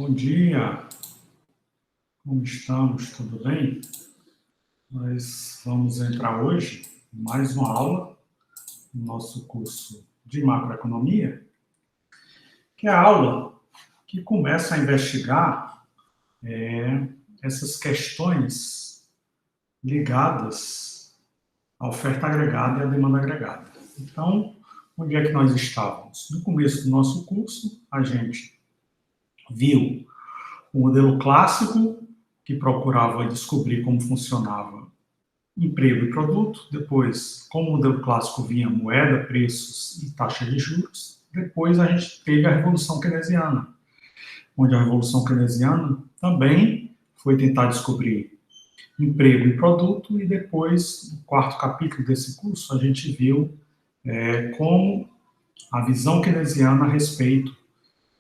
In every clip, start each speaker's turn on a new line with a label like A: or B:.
A: Bom dia, como estamos? Tudo bem? Nós vamos entrar hoje em mais uma aula no nosso curso de macroeconomia, que é a aula que começa a investigar essas questões ligadas à oferta agregada e à demanda agregada. Então, onde é que nós estávamos? No começo do nosso curso, a gente viu o modelo clássico, que procurava descobrir como funcionava emprego e produto. Depois, como o modelo clássico vinha moeda, preços e taxa de juros. Depois a gente teve a Revolução Keynesiana, onde a Revolução Keynesiana também foi tentar descobrir emprego e produto. E depois, no quarto capítulo desse curso, a gente viu como a visão keynesiana a respeito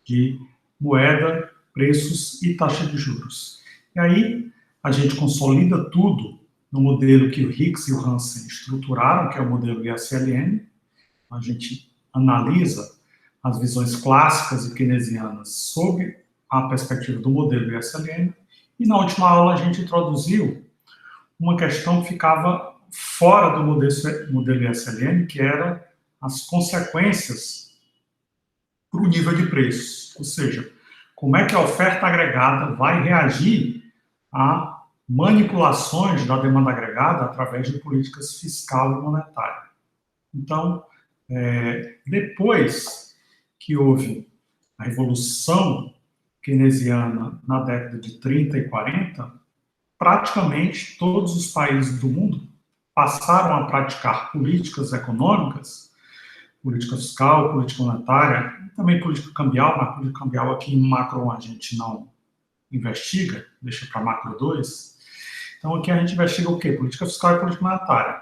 A: de moeda, preços e taxa de juros. E aí, a gente consolida tudo no modelo que o Hicks e o Hansen estruturaram, que é o modelo ISLM. A gente analisa as visões clássicas e keynesianas sob a perspectiva do modelo ISLM. E na última aula, a gente introduziu uma questão que ficava fora do modelo ISLM, que era as consequências para o nível de preços. Ou seja, como é que a oferta agregada vai reagir a manipulações da demanda agregada através de políticas fiscal e monetária. Então, depois que houve a Revolução Keynesiana na década de 30 e 40, praticamente todos os países do mundo passaram a praticar políticas econômicas, política fiscal, política monetária, e também política cambial, mas política cambial aqui em macro a gente não investiga, deixa para macro 2. Então aqui a gente investiga o quê? Política fiscal e política monetária.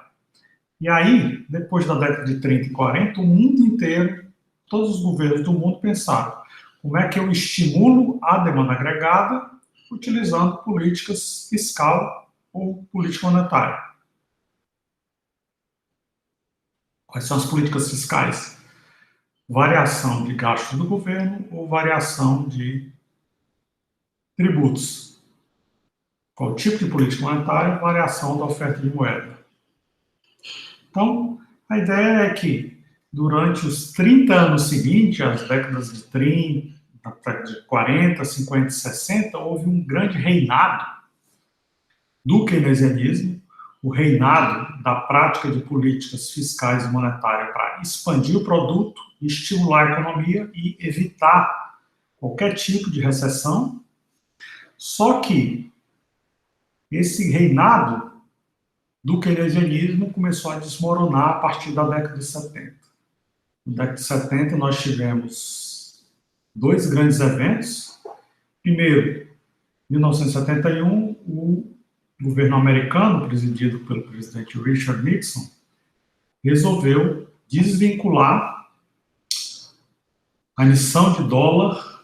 A: E aí, depois da década de 30 e 40, o mundo inteiro, todos os governos do mundo pensaram como é que eu estimulo a demanda agregada utilizando políticas fiscal ou política monetária. Quais são as políticas fiscais? Variação de gastos do governo ou variação de tributos. Qual tipo de política monetária? Variação da oferta de moeda. Então, a ideia é que, durante os 30 anos seguintes, as décadas de 30, de 40, 50 e 60, houve um grande reinado do keynesianismo, o reinado da prática de políticas fiscais e monetárias para expandir o produto, estimular a economia e evitar qualquer tipo de recessão. Só que esse reinado do keynesianismo começou a desmoronar a partir da década de 70. Na década de 70, nós tivemos dois grandes eventos. Primeiro, em 1971, o governo americano, presidido pelo presidente Richard Nixon, resolveu desvincular a emissão de dólar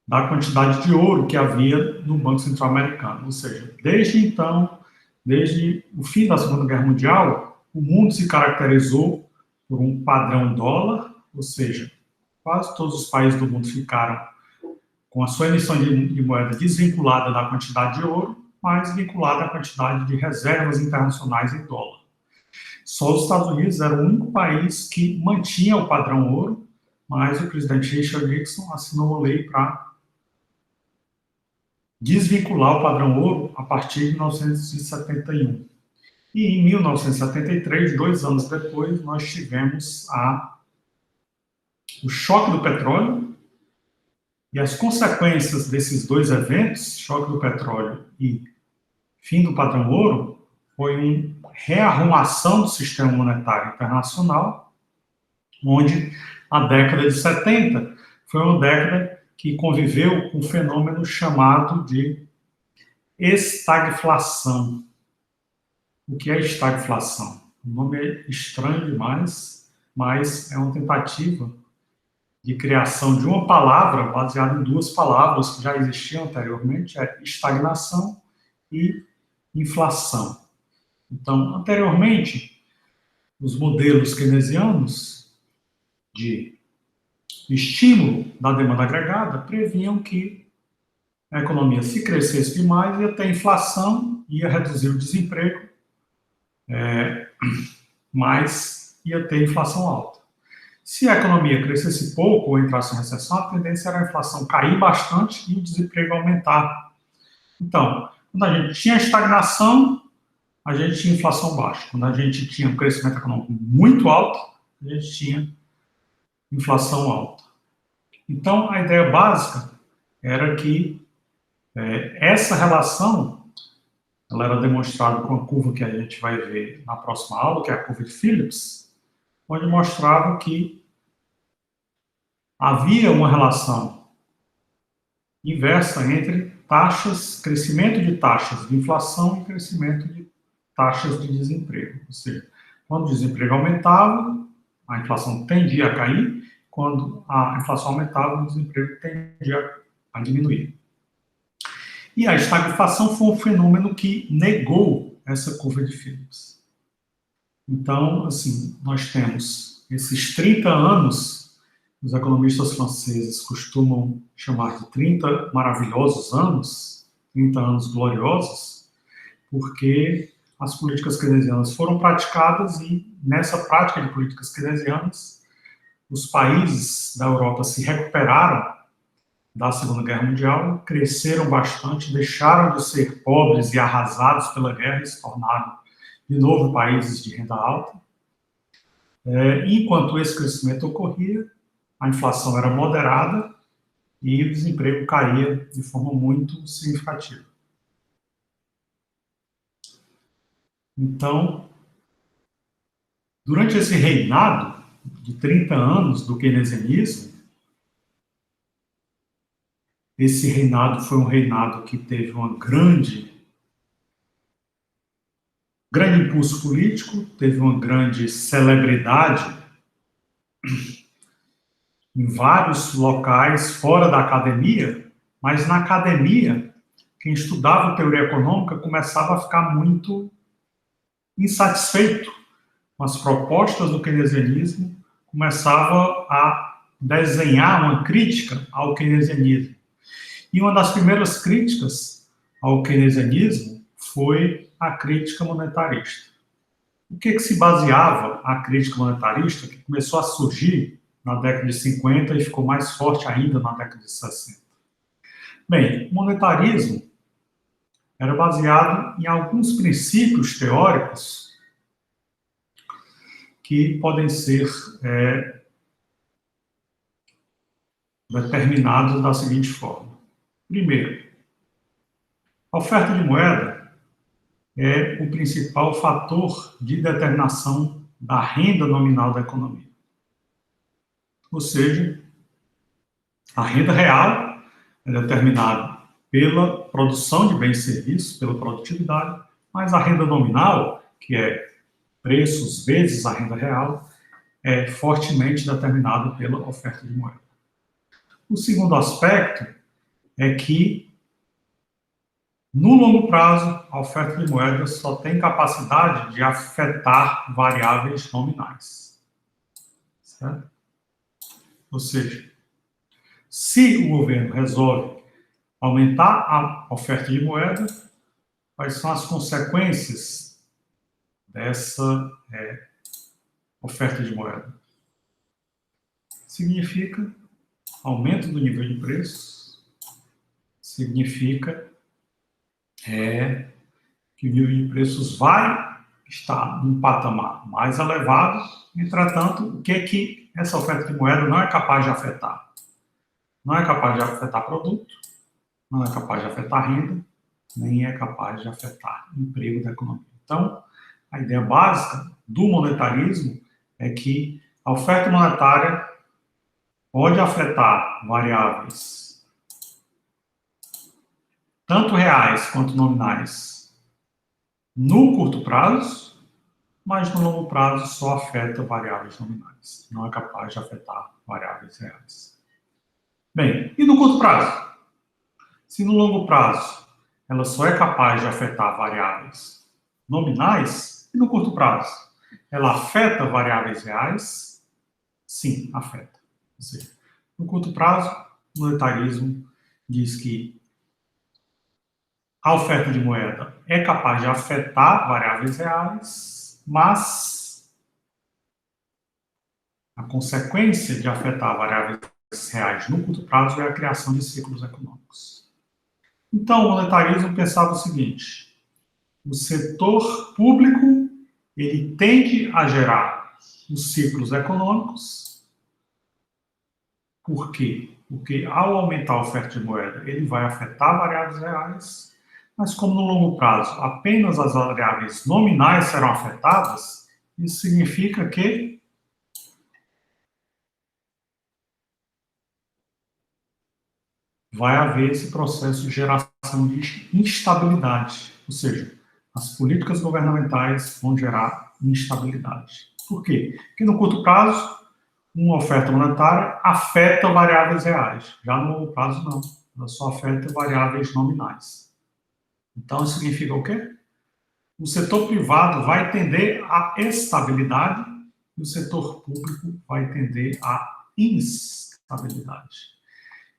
A: da quantidade de ouro que havia no Banco Central Americano. Ou seja, desde então, desde o fim da Segunda Guerra Mundial, o mundo se caracterizou por um padrão dólar, ou seja, quase todos os países do mundo ficaram com a sua emissão de moeda desvinculada da quantidade de ouro, mas vinculada à quantidade de reservas internacionais em dólar. Só os Estados Unidos era o único país que mantinha o padrão ouro, mas o presidente Richard Nixon assinou a lei para desvincular o padrão ouro a partir de 1971. E em 1973, 2 anos depois, nós tivemos o choque do petróleo. E as consequências desses dois eventos, choque do petróleo e fim do padrão ouro, foi uma rearrumação do sistema monetário internacional, onde a década de 70 foi uma década que conviveu com um fenômeno chamado de estagflação. O que é estagflação? O nome é estranho demais, mas é uma tentativa de criação de uma palavra baseada em duas palavras que já existiam anteriormente, é estagnação e inflação. Então, anteriormente, os modelos keynesianos de estímulo da demanda agregada previam que a economia, se crescesse demais, ia ter inflação, ia reduzir o desemprego, mas ia ter inflação alta. Se a economia crescesse pouco ou entrasse em recessão, a tendência era a inflação cair bastante e o desemprego aumentar. Então, quando a gente tinha estagnação, a gente tinha inflação baixa. Quando a gente tinha um crescimento econômico muito alto, a gente tinha inflação alta. Então, a ideia básica era que essa relação ela era demonstrada com a curva que a gente vai ver na próxima aula, que é a curva de Phillips, onde mostrava que havia uma relação inversa entre taxas, crescimento de taxas de inflação e crescimento de taxas de desemprego. Ou seja, quando o desemprego aumentava, a inflação tendia a cair, quando a inflação aumentava, o desemprego tendia a diminuir. E a estagflação foi um fenômeno que negou essa curva de Phillips. Então, assim, nós temos esses 30 anos, os economistas franceses costumam chamar de 30 maravilhosos anos, 30 anos gloriosos, porque as políticas keynesianas foram praticadas e, nessa prática de políticas keynesianas, os países da Europa se recuperaram da Segunda Guerra Mundial, cresceram bastante, deixaram de ser pobres e arrasados pela guerra e se tornaram, de novo, países de renda alta. Enquanto esse crescimento ocorria, a inflação era moderada e o desemprego caía de forma muito significativa. Então, durante esse reinado de 30 anos do keynesianismo, esse reinado foi um reinado que teve um grande impulso político, teve uma grande celebridade em vários locais fora da academia, mas na academia, quem estudava teoria econômica começava a ficar muito insatisfeito com as propostas do keynesianismo, começava a desenhar uma crítica ao keynesianismo. E uma das primeiras críticas ao keynesianismo foi a crítica monetarista. O que se baseava a crítica monetarista, que começou a surgir na década de 50 e ficou mais forte ainda na década de 60? Bem, o monetarismo era baseado em alguns princípios teóricos que podem ser determinados da seguinte forma. Primeiro, a oferta de moeda é o principal fator de determinação da renda nominal da economia. Ou seja, a renda real é determinada pela produção de bens e serviços, pela produtividade, mas a renda nominal, que é preços vezes a renda real, é fortemente determinada pela oferta de moeda. O segundo aspecto é que, no longo prazo, a oferta de moeda só tem capacidade de afetar variáveis nominais. Certo? Ou seja, se o governo resolve aumentar a oferta de moeda, quais são as consequências dessa oferta de moeda? Significa aumento do nível de preços, significa que o nível de preços vai estar num patamar mais elevado. Entretanto, o que essa oferta de moeda não é capaz de afetar? Não é capaz de afetar produto, não é capaz de afetar renda, nem é capaz de afetar emprego da economia. Então, a ideia básica do monetarismo é que a oferta monetária pode afetar variáveis tanto reais quanto nominais no curto prazo, mas no longo prazo só afeta variáveis nominais, não é capaz de afetar variáveis reais. Bem, e no curto prazo? Se no longo prazo ela só é capaz de afetar variáveis nominais, e no curto prazo ela afeta variáveis reais? Sim, afeta. Ou seja, No curto prazo, o monetarismo diz que a oferta de moeda é capaz de afetar variáveis reais, mas a consequência de afetar variáveis reais no curto prazo é a criação de ciclos econômicos. Então, o monetarismo pensava o seguinte: o setor público ele tende a gerar os ciclos econômicos. Por quê? Porque ao aumentar a oferta de moeda, ele vai afetar variáveis reais, mas como no longo prazo apenas as variáveis nominais serão afetadas, isso significa que vai haver esse processo de geração de instabilidade, ou seja, as políticas governamentais vão gerar instabilidade. Por quê? Porque no curto prazo, uma oferta monetária afeta variáveis reais, já no longo prazo não, ela só afeta variáveis nominais. Então, isso significa o quê? O setor privado vai tender à estabilidade e o setor público vai tender à instabilidade.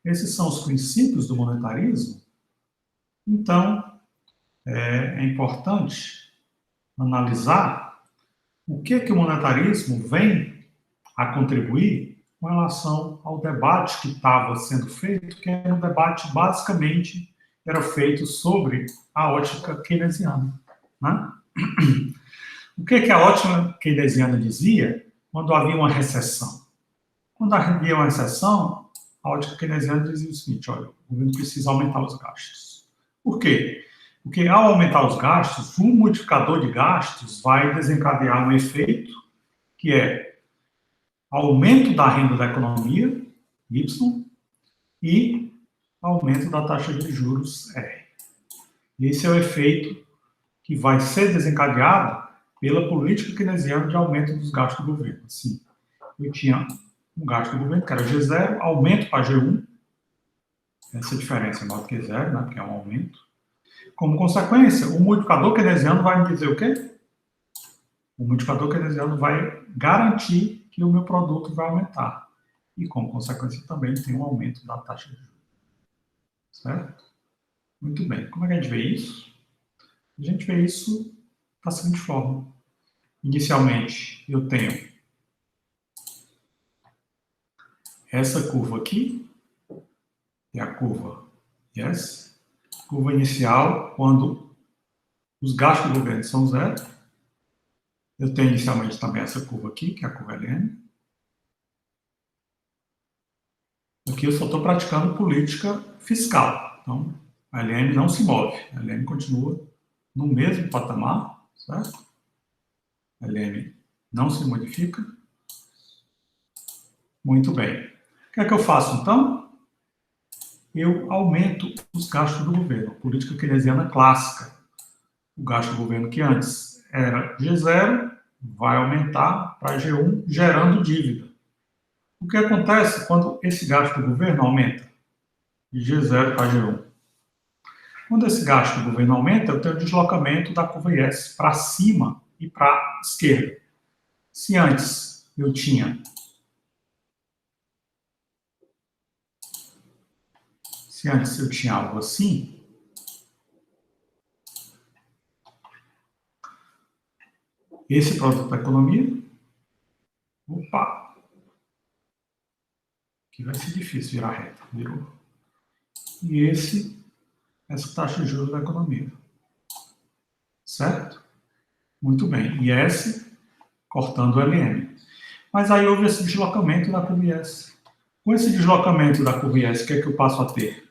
A: Esses são os princípios do monetarismo. Então, é importante analisar o que o monetarismo vem a contribuir com relação ao debate que estava sendo feito, que era um debate basicamente era feito sobre a ótica keynesiana. Né? O que a ótica keynesiana dizia quando havia uma recessão? Quando havia uma recessão, a ótica keynesiana dizia o seguinte: olha, o governo precisa aumentar os gastos. Por quê? Porque ao aumentar os gastos, o multiplicador de gastos vai desencadear um efeito que é aumento da renda da economia, Y, e aumento da taxa de juros, R. Esse é o efeito que vai ser desencadeado pela política keynesiana de aumento dos gastos do governo. Assim, eu tinha um gasto do governo, que era G0, aumento para G1, essa diferença é maior que zero, né, porque é um aumento. Como consequência, o multiplicador keynesiano vai me dizer o quê? O multiplicador keynesiano vai garantir que o meu produto vai aumentar. E, como consequência, também tem um aumento da taxa de juros. Certo? Muito bem. Como é que a gente vê isso? A gente vê isso da seguinte forma. Inicialmente, eu tenho essa curva aqui, que é a curva yes, curva inicial, quando os gastos do governo são zero. Eu tenho inicialmente também essa curva aqui, que é a curva LM. Aqui eu só estou praticando política fiscal. Então, a LM não se move. A LM continua no mesmo patamar, certo? A LM não se modifica. Muito bem. O que é que eu faço, então? Eu aumento os gastos do governo. Política keynesiana clássica. O gasto do governo que antes era G0, vai aumentar para G1, gerando dívida. O que acontece quando esse gasto do governo aumenta? De G0 para G1. Quando esse gasto do governo aumenta, eu tenho o deslocamento da curva IS para cima e para a esquerda. Se antes eu tinha algo assim, esse produto da economia, opa, que vai ser difícil virar reta, virou. E essa taxa de juros da economia. Certo? Muito bem. IS cortando o LM. Mas aí houve esse deslocamento da curva IS. Com esse deslocamento da curva IS, o que é que eu passo a ter?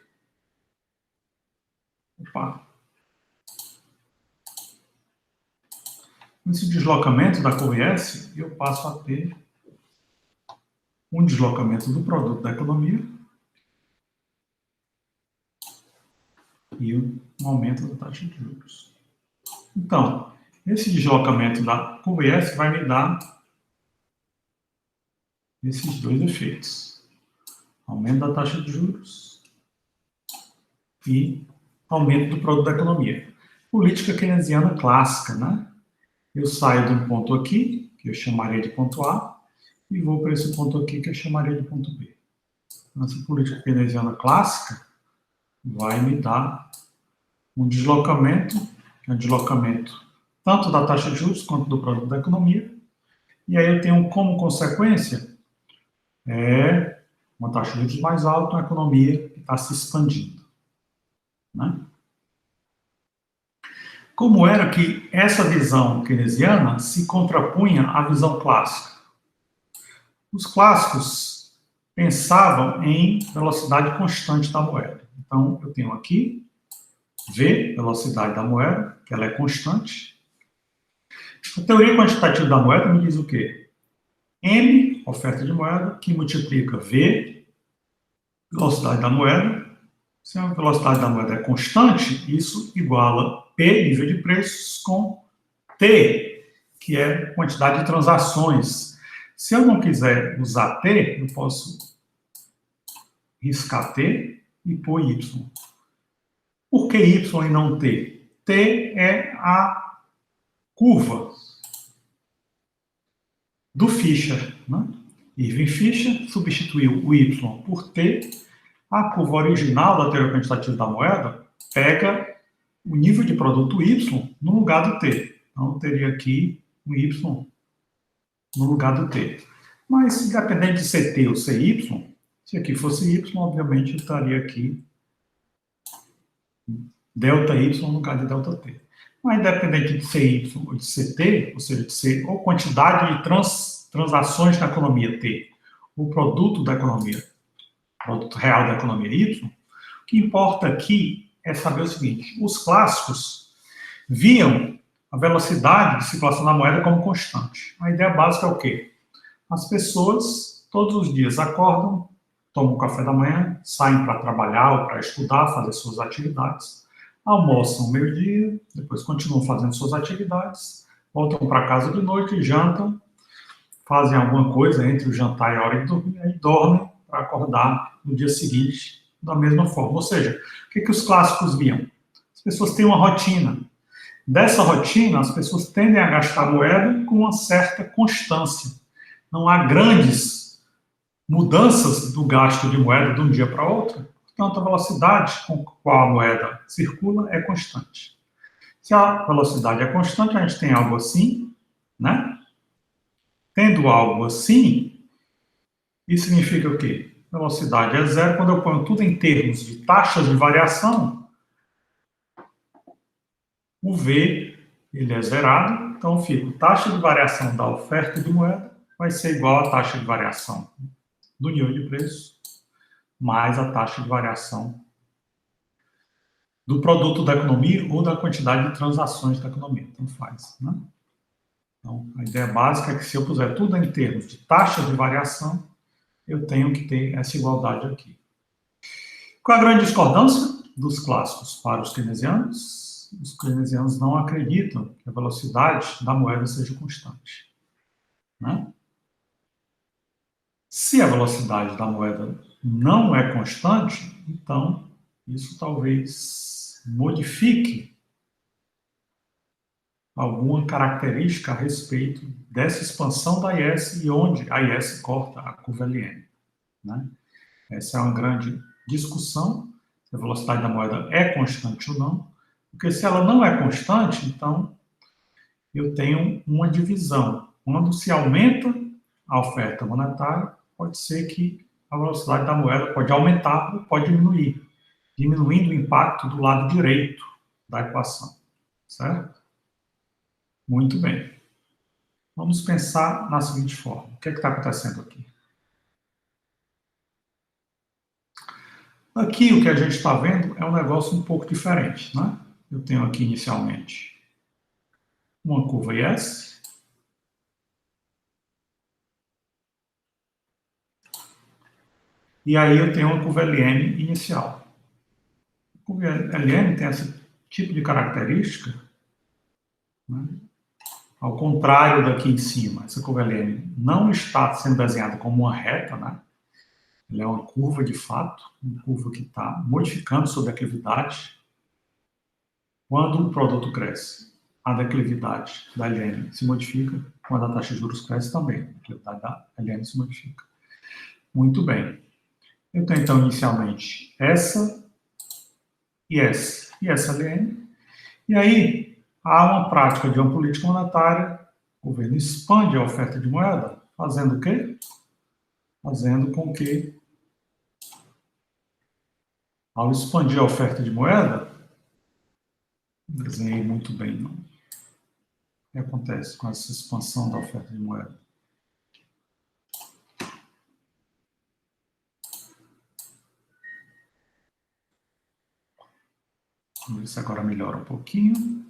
A: Opa. Com esse deslocamento da curva IS, eu passo a ter um deslocamento do produto da economia e um aumento da taxa de juros. Então, esse deslocamento da curva IS vai me dar esses dois efeitos. Aumento da taxa de juros e aumento do produto da economia. Política keynesiana clássica, né? Eu saio de um ponto aqui, que eu chamaria de ponto A, e vou para esse ponto aqui, que eu chamaria de ponto B. Essa política keynesiana clássica vai me dar um deslocamento tanto da taxa de juros quanto do produto da economia, e aí eu tenho como consequência uma taxa de juros mais alta, uma economia que está se expandindo. Né? Como era que essa visão keynesiana se contrapunha à visão clássica? Os clássicos pensavam em velocidade constante da moeda. Então, eu tenho aqui V, velocidade da moeda, que ela é constante. A teoria quantitativa da moeda me diz o quê? M, oferta de moeda, que multiplica V, velocidade da moeda. Se a velocidade da moeda é constante, isso iguala P, nível de preços, com T, que é quantidade de transações. Se eu não quiser usar T, eu posso riscar T e pôr Y. Por que Y e não T? T é a curva do Fischer. Né? Irving Fischer substituiu o Y por T. A curva original da teoria quantitativa da moeda pega o nível de produto Y no lugar do T. Então, eu teria aqui um Y no lugar do T. Mas, independente de ser T ou ser Y, se aqui fosse Y, obviamente, eu estaria aqui delta Y no lugar de delta T. Mas, independente de ser Y ou de ser T, ou seja, de ser ou quantidade de transações na economia T, ou produto da economia, produto real da economia Y, o que importa aqui é saber o seguinte: os clássicos viam a velocidade de circulação da moeda como constante. A ideia básica é o quê? As pessoas, todos os dias, acordam, tomam café da manhã, saem para trabalhar ou para estudar, fazer suas atividades, almoçam meio-dia, depois continuam fazendo suas atividades, voltam para casa de noite, jantam, fazem alguma coisa entre o jantar e a hora de dormir, e dormem para acordar no dia seguinte da mesma forma. Ou seja, o que os clássicos viam? As pessoas têm uma rotina. Dessa rotina, as pessoas tendem a gastar moeda com uma certa constância. Não há grandes mudanças do gasto de moeda de um dia para outro, portanto, a velocidade com a qual a moeda circula é constante. Se a velocidade é constante, a gente tem algo assim, né? Tendo algo assim, isso significa o quê? Velocidade é zero. Quando eu ponho tudo em termos de taxas de variação, o V ele é zerado, então fica taxa de variação da oferta de moeda vai ser igual à taxa de variação do nível de preço mais a taxa de variação do produto da economia ou da quantidade de transações da economia. Então faz, né? Então, a ideia básica é que se eu puser tudo em termos de taxa de variação, eu tenho que ter essa igualdade aqui. Qual a grande discordância dos clássicos para os keynesianos? Os keynesianos não acreditam que a velocidade da moeda seja constante. Né? Se a velocidade da moeda não é constante, então isso talvez modifique alguma característica a respeito dessa expansão da IS e onde a IS corta a curva LN. Né? Essa é uma grande discussão, se a velocidade da moeda é constante ou não, porque se ela não é constante, então eu tenho uma divisão. Quando se aumenta a oferta monetária, pode ser que a velocidade da moeda pode aumentar ou pode diminuir, diminuindo o impacto do lado direito da equação, certo? Muito bem. Vamos pensar na seguinte forma. O que é que está acontecendo aqui? Aqui o que a gente está vendo é um negócio um pouco diferente, né? Eu tenho aqui inicialmente uma curva IS, e aí eu tenho uma curva LN inicial. A curva LN tem esse tipo de característica, né? Ao contrário daqui em cima, essa curva LN não está sendo desenhada como uma reta, né? Ela é uma curva de fato, uma curva que está modificando sua declividade. Quando o produto cresce, a declividade da LN se modifica. Quando a taxa de juros cresce também, a declividade da LN se modifica. Muito bem. Eu tenho, então, inicialmente essa e essa LM. E aí, há uma prática de uma política monetária, o governo expande a oferta de moeda, fazendo o quê? Fazendo com que, ao expandir a oferta de moeda, não desenhei muito bem, não. O que acontece com essa expansão da oferta de moeda? Vamos ver se agora melhora um pouquinho.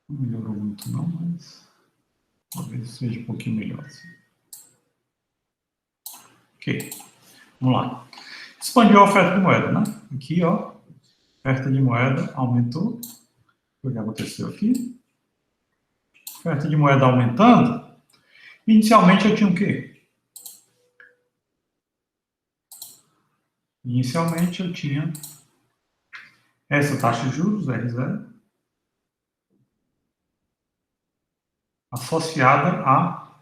A: Não melhorou muito não, mas talvez seja um pouquinho melhor. Assim. Ok, vamos lá. Expandiu a oferta de moeda, né? Aqui, ó, oferta de moeda aumentou. O que aconteceu aqui? Oferta de moeda aumentando. Inicialmente eu tinha o quê? Inicialmente eu tinha essa taxa de juros, R0, associada a...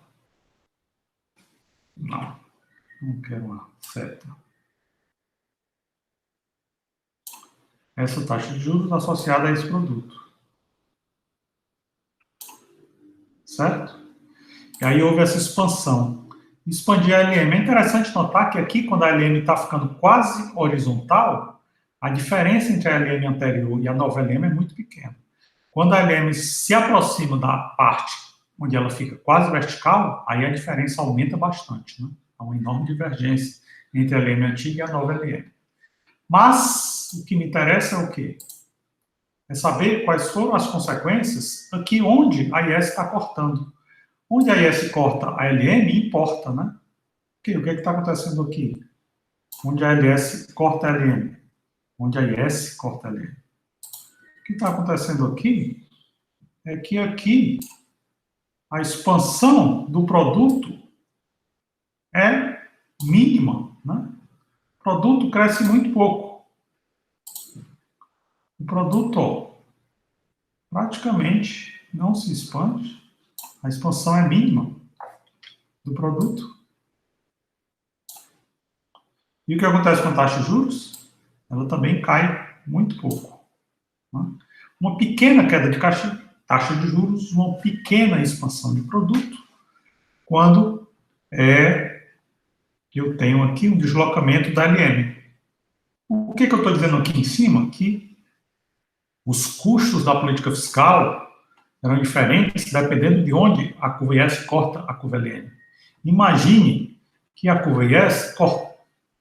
A: Não quero uma seta. Essa taxa de juros associada a esse produto. Certo? E aí houve essa expansão. Expandir a LM. É interessante notar que aqui, quando a LM está ficando quase horizontal, a diferença entre a LM anterior e a nova LM é muito pequena. Quando a LM se aproxima da parte onde ela fica quase vertical, aí a diferença aumenta bastante. Né? Há uma enorme divergência entre a LM antiga e a nova LM. Mas o que me interessa é o quê? É saber quais foram as consequências aqui onde a IS está cortando. Onde a IS corta a LM, importa, né? O que está acontecendo aqui? Onde a LS corta a LM. Onde a IS corta a LM. O que está acontecendo aqui é que aqui a expansão do produto é mínima, né? O produto cresce muito pouco. O produto, ó, praticamente não se expande. A expansão é mínima do produto. E o que acontece com a taxa de juros? Ela também cai muito pouco. Né? Uma pequena queda de taxa de juros, uma pequena expansão de produto, quando eu tenho aqui um deslocamento da LM. O que eu estou dizendo aqui em cima? Que os custos da política fiscal eram diferentes dependendo de onde a curva IS corta a curva LM. Imagine que a curva IS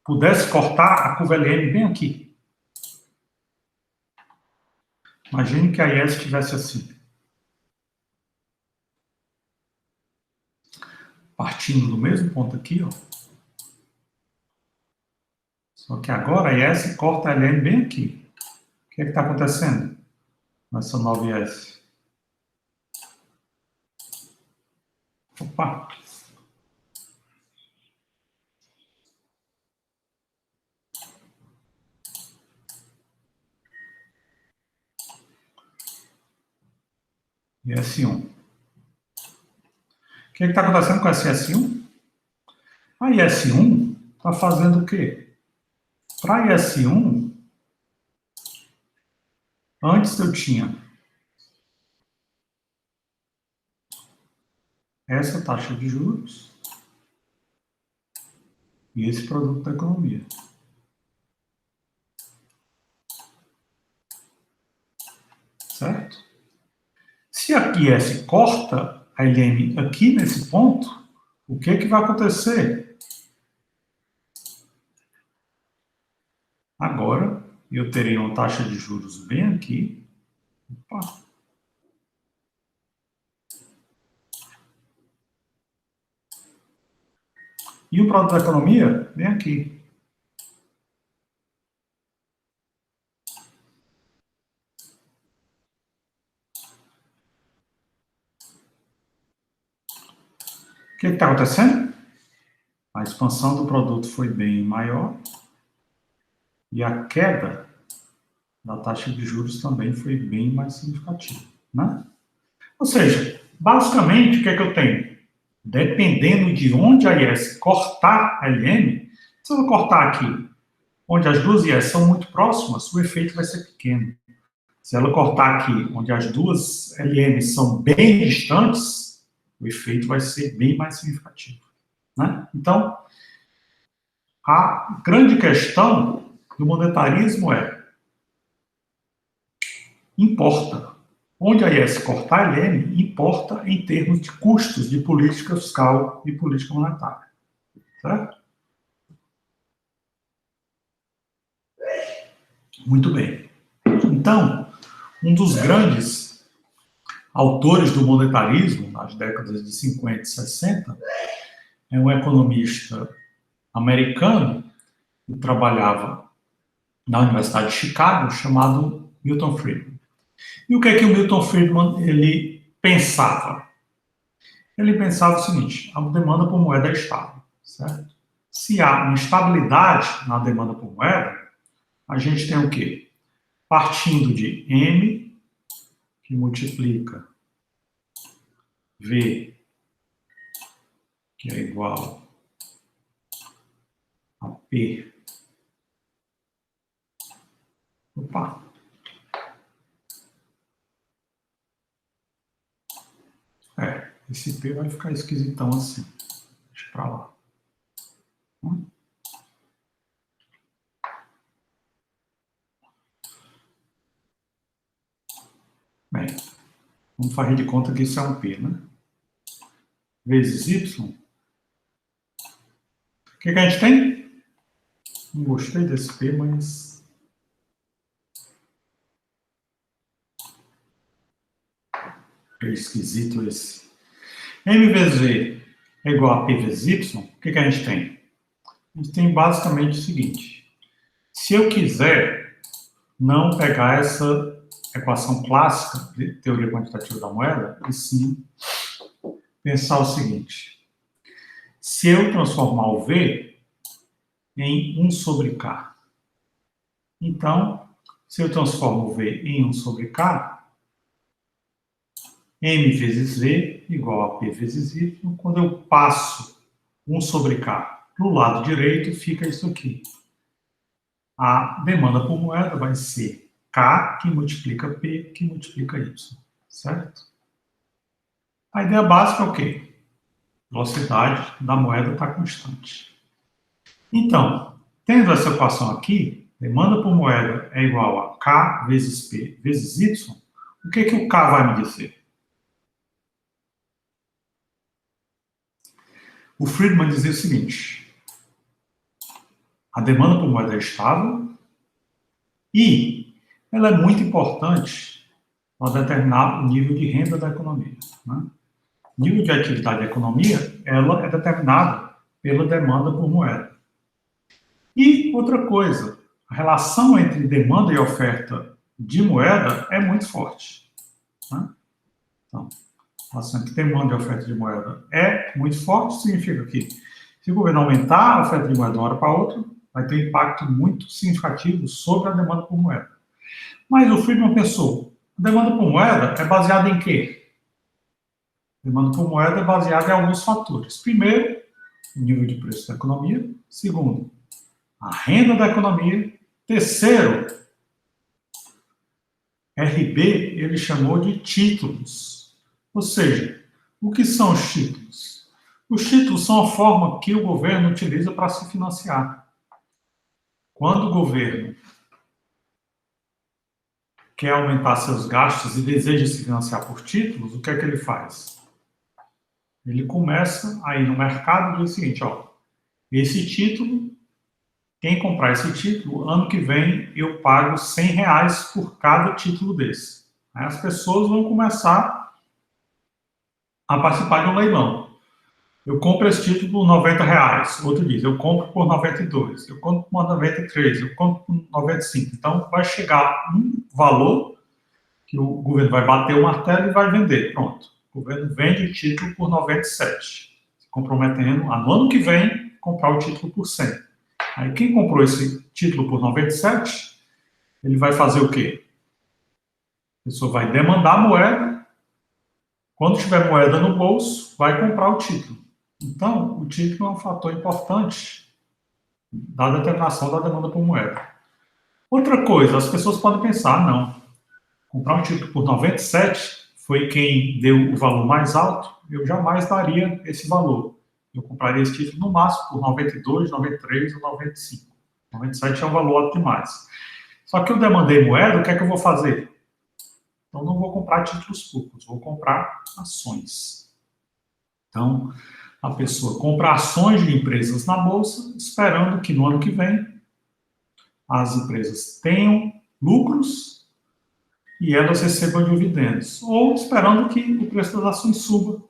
A: pudesse cortar a curva LM bem aqui. Imagine que a IS estivesse assim. Partindo do mesmo ponto aqui, ó. Só que agora a IS corta a LM bem aqui. O que está acontecendo nessa nova IS? Opa! IS1. O que está acontecendo com essa IS1? A IS1 está fazendo o quê? Para a IS1, antes eu tinha essa taxa de juros e esse produto da economia. Certo? Se a IS corta a LM aqui nesse ponto, o que vai acontecer? Agora, eu terei uma taxa de juros bem aqui. Opa. E o produto da economia, bem aqui. O que está acontecendo? A expansão do produto foi bem maior e a queda da taxa de juros também foi bem mais significativa, né? Ou seja, basicamente, o que é que eu tenho? dependendo de onde a IS cortar a LM, se ela cortar aqui, onde as duas IS são muito próximas, o efeito vai ser pequeno. Se ela cortar aqui, onde as duas LMs são bem distantes, o efeito vai ser bem mais significativo. Né? Então, a grande questão do monetarismo importa. Onde a IS cortar a LM, importa em termos de custos de política fiscal e política monetária. Certo? Muito bem. Então, um dos grandes autores do monetarismo, nas décadas de 50 e 60, é um economista americano que trabalhava na Universidade de Chicago, chamado Milton Friedman. E o que é que o Milton Friedman ele pensava? Ele pensava o seguinte: a demanda por moeda é estável, certo? Se há uma estabilidade na demanda por moeda, a gente tem o quê? Partindo de M, que multiplica V, que é igual a P. Opa! Esse P vai ficar esquisitão assim. Deixa pra lá. Bem, vamos fazer de conta que isso é um P, né? Vezes Y. O que a gente tem? Não gostei desse P, mas... é esquisito esse. M vezes V é igual a P vezes Y. O que a gente tem? A gente tem basicamente o seguinte. Se eu quiser não pegar essa equação clássica de teoria quantitativa da moeda, e sim pensar o seguinte. Se eu transformar o V em 1 sobre K, então, se eu transformo o V em 1 sobre K, M vezes V igual a P vezes Y, quando eu passo 1 sobre K para o lado direito, fica isso aqui. A demanda por moeda vai ser K, que multiplica P, que multiplica Y, certo? A ideia básica é o quê? Velocidade da moeda está constante. Então, tendo essa equação aqui, demanda por moeda é igual a K vezes P vezes Y, o que o K vai me dizer? O Friedman dizia o seguinte: a demanda por moeda é estável e ela é muito importante para determinar o nível de renda da economia. Né? O nível de atividade da economia ela é determinada pela demanda por moeda. E outra coisa, a relação entre demanda e oferta de moeda é muito forte. Né? Então, a relação entre demanda e oferta de moeda é muito forte, significa que se o governo aumentar a oferta de moeda de uma hora para outra, vai ter um impacto muito significativo sobre a demanda por moeda. Mas o Friedman pensou, a demanda por moeda é baseada em quê? A demanda por moeda é baseada em alguns fatores. Primeiro, o nível de preço da economia. Segundo, a renda da economia. Terceiro, RB ele chamou de títulos. Ou seja, o que são os títulos? Os títulos são a forma que o governo utiliza para se financiar. Quando o governo quer aumentar seus gastos e deseja se financiar por títulos, o que é que ele faz? Ele começa a ir no mercado e diz o seguinte, ó, esse título, quem comprar esse título, ano que vem eu pago R$100 por cada título desse. Aí as pessoas vão começar a participar de um leilão. Eu compro esse título por R$90. Outro diz, eu compro por 92, eu compro por 93, eu compro por 95. Então, vai chegar um valor que o governo vai bater o martelo e vai vender. Pronto. O governo vende o título por 97, se comprometendo a, no ano que vem, comprar o título por 100. Aí, quem comprou esse título por 97, ele vai fazer o quê? A pessoa vai demandar a moeda Quando tiver moeda no bolso, vai comprar o título. Então, o título é um fator importante da determinação da demanda por moeda. Outra coisa, as pessoas podem pensar, não, comprar um título por 97 foi quem deu o valor mais alto, eu jamais daria esse valor. Eu compraria esse título no máximo por 92, 93 ou 95. 97 é um valor alto demais. Só que eu demandei moeda, o que é que eu vou fazer? Então, não vou comprar títulos públicos, vou comprar ações. Então, a pessoa compra ações de empresas na bolsa, esperando que no ano que vem as empresas tenham lucros e elas recebam dividendos, ou esperando que o preço das ações suba.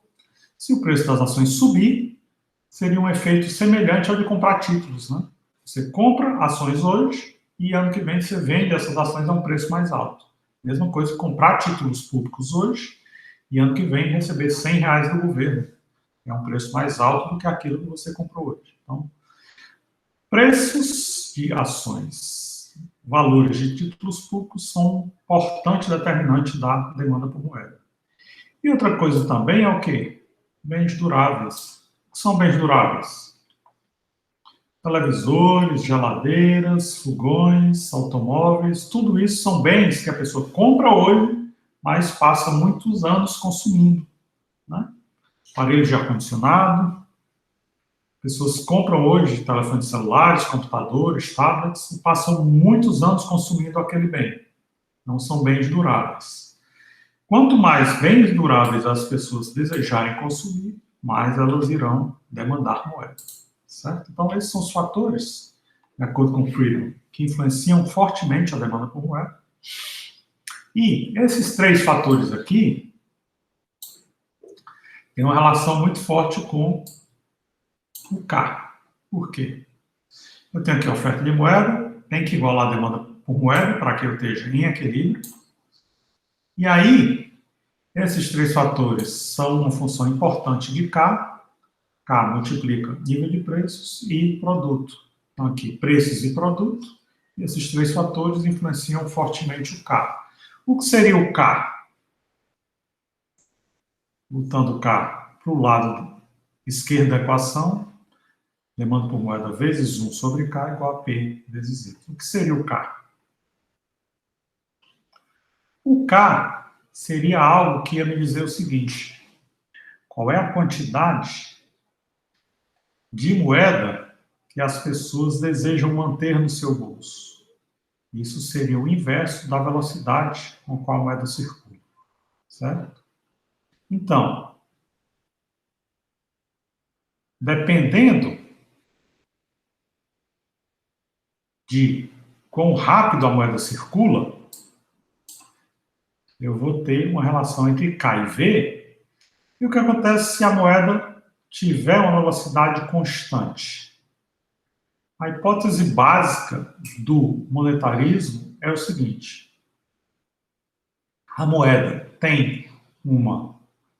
A: Se o preço das ações subir, seria um efeito semelhante ao de comprar títulos, né? Você compra ações hoje e ano que vem você vende essas ações a um preço mais alto. Mesma coisa, comprar títulos públicos hoje e ano que vem receber R$ 100 do governo. É um preço mais alto do que aquilo que você comprou hoje. Então, preços de ações, valores de títulos públicos são um importante determinante da demanda por moeda. E outra coisa também é o quê? Bens duráveis. O que são bens duráveis? Televisores, geladeiras, fogões, automóveis, tudo isso são bens que a pessoa compra hoje, mas passa muitos anos consumindo, né? Aparelhos de ar-condicionado, pessoas compram hoje telefones celulares, computadores, tablets e passam muitos anos consumindo aquele bem. Não são bens duráveis. Quanto mais bens duráveis as pessoas desejarem consumir, mais elas irão demandar moeda. Certo? Então, esses são os fatores, de acordo com Friedman, que influenciam fortemente a demanda por moeda. E esses três fatores aqui têm uma relação muito forte com o K. Por quê? Eu tenho aqui a oferta de moeda, tem que igualar a demanda por moeda para que eu esteja em equilíbrio. E aí, esses três fatores são uma função importante de K. K multiplica nível de preços e produto. Então, aqui, preços e produto. E esses três fatores influenciam fortemente o K. O que seria o K? Botando o K para o lado esquerdo da equação, demanda por moeda vezes 1 sobre K igual a P vezes Y. O que seria o K? O K seria algo que ia me dizer o seguinte: qual é a quantidade de moeda que as pessoas desejam manter no seu bolso? Isso seria o inverso da velocidade com a qual a moeda circula, certo? Então, dependendo de quão rápido a moeda circula, eu vou ter uma relação entre K e V. E o que acontece se a moeda tiver uma velocidade constante? A hipótese básica do monetarismo é o seguinte: a moeda tem uma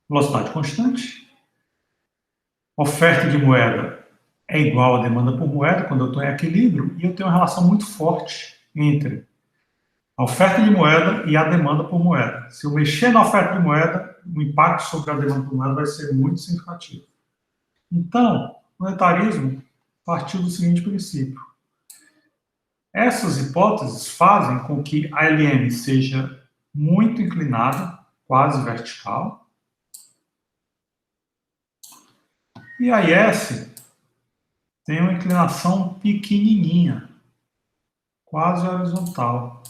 A: velocidade constante, oferta de moeda é igual à demanda por moeda quando eu estou em equilíbrio, e eu tenho uma relação muito forte entre a oferta de moeda e a demanda por moeda. Se eu mexer na oferta de moeda, o impacto sobre a demanda por moeda vai ser muito significativo. Então, o monetarismo partiu do seguinte princípio: essas hipóteses fazem com que a LM seja muito inclinada, quase vertical, e a IS tem uma inclinação pequenininha, quase horizontal.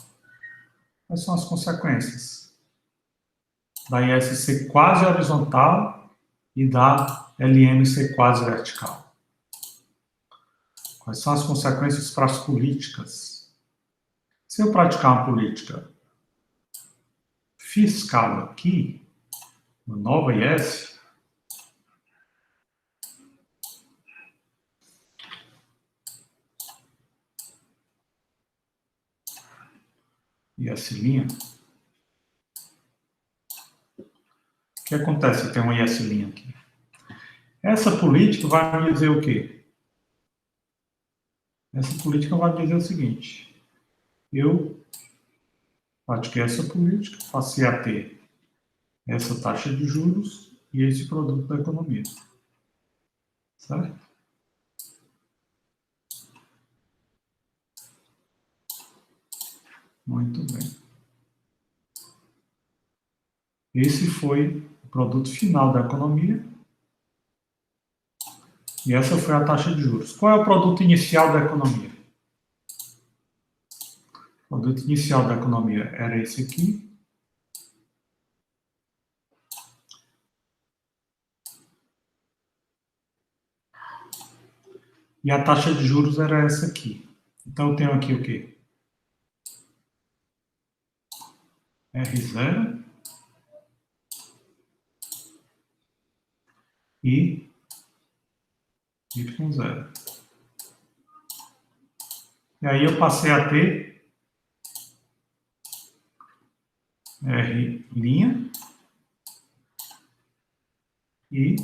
A: Quais são as consequências da IS ser quase horizontal e da LM ser quase vertical? Quais são as consequências para as políticas? Se eu praticar uma política fiscal aqui, no nova IS, IS', o que acontece? Tem um IS' aqui. Essa política vai me dizer o quê? Essa política vai me dizer o seguinte: eu pratiquei essa política, passei a ter essa taxa de juros e esse produto da economia. Certo? Muito bem. Esse foi o produto final da economia. E essa foi a taxa de juros. Qual é o produto inicial da economia? O produto inicial da economia era esse aqui. E a taxa de juros era essa aqui. Então, eu tenho aqui o quê? R0 e Y0. E aí eu passei a ter R' e